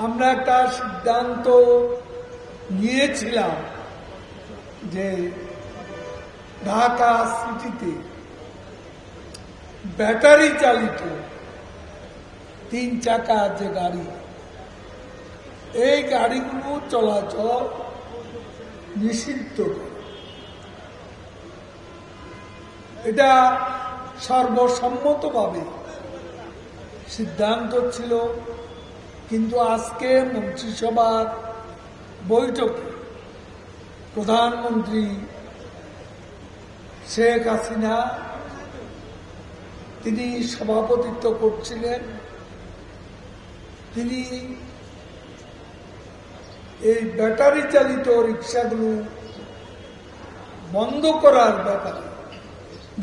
আমরা একটা সিদ্ধান্ত নিয়েছিলাম যে ঢাকা সিটিতে ব্যাটারি চালিত 3 চাকার যে গাড়ি, এই গাড়িগুলো চলাচল নিষিদ্ধ। এটা সর্বসম্মতভাবে সিদ্ধান্ত ছিল, কিন্তু আজকে মন্ত্রিসভার বৈঠকে প্রধানমন্ত্রী শেখ হাসিনা তিনি সভাপতিত্ব করছিলেন। তিনি এই ব্যাটারি চালিত রিক্সাগুলো বন্ধ করার ব্যাপারে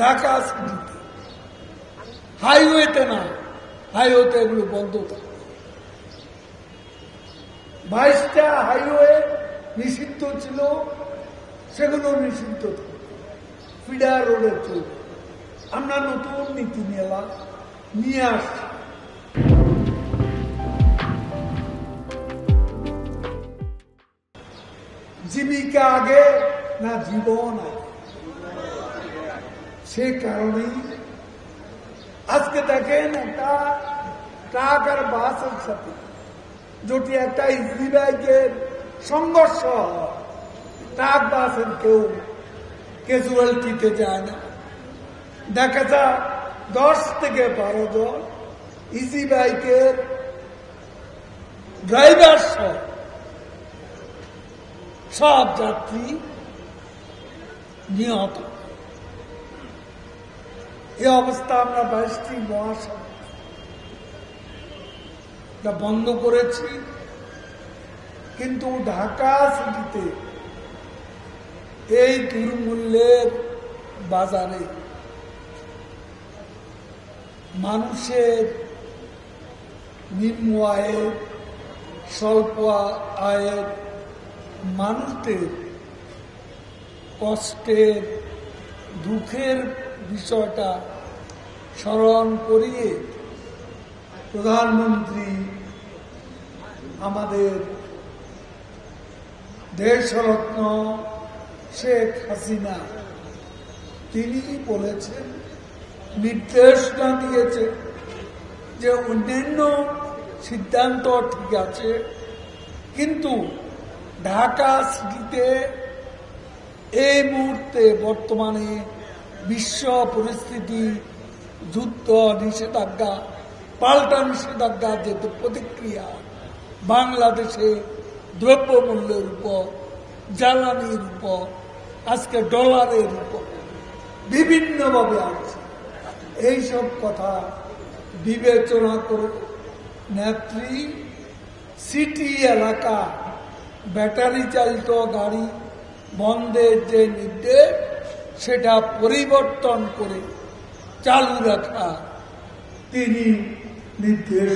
ঢাকা সিটিতে, হাইওয়েতে না, হাইওয়েতে এগুলো বন্ধ থাকে। 22টা হাইওয়ে নিষিদ্ধ ছিল, সেগুলো নিষিদ্ধ থাকে। ফিডার রোডে চলবে। আমরা নতুন নীতি নিয়ে আসছি। জীবিকা আগে না জীবন আগে, সে কারণেই আজকে দেখেন একটা ট্রাক আর বাসের সাথে যদি একটা ইজি বাইকের সংঘর্ষ হয়, ট্রাক বাসের কেউ ক্যাজুয়ালিটিতে যায় না। দেখা যায় 10 থেকে 12 জন ইজি বাইকের ড্রাইভার সব যাত্রী নিহত। এই অবস্থা আমরা 22টি মহাসড়ক বন্ধ করেছি, কিন্তু ঢাকা সিটিতে এই দুর্মূল্যের বাজারে মানুষের নিম্ন আয়ের, স্বল্প আয়ের মানুষদের কষ্টের, দুঃখের বিষয়টা স্মরণ করিয়ে প্রধানমন্ত্রী আমাদের দেশরত্ন শেখ হাসিনা তিনি বলেছেন, নির্দেশনা দিয়েছে যে অন্যান্য সিদ্ধান্ত ঠিক আছে, কিন্তু ঢাকা সিটিতে এই মুহূর্তে বর্তমানে বিশ্ব পরিস্থিতি, যুদ্ধ, নিষেধাজ্ঞা, পাল্টা নিষেধাজ্ঞা, যে প্রতিক্রিয়া বাংলাদেশে দ্রব্যমূল্যের উপর, জ্বালানির উপর, আজকে ডলারের উপর বিভিন্নভাবে আছে, এইসব কথা বিবেচনা করে নেত্রী সিটি এলাকা ব্যাটারি চালিত গাড়ি বন্ধের যে নির্দেশ, সেটা পরিবর্তন করে চালু রাখা তিনি নির্দেশ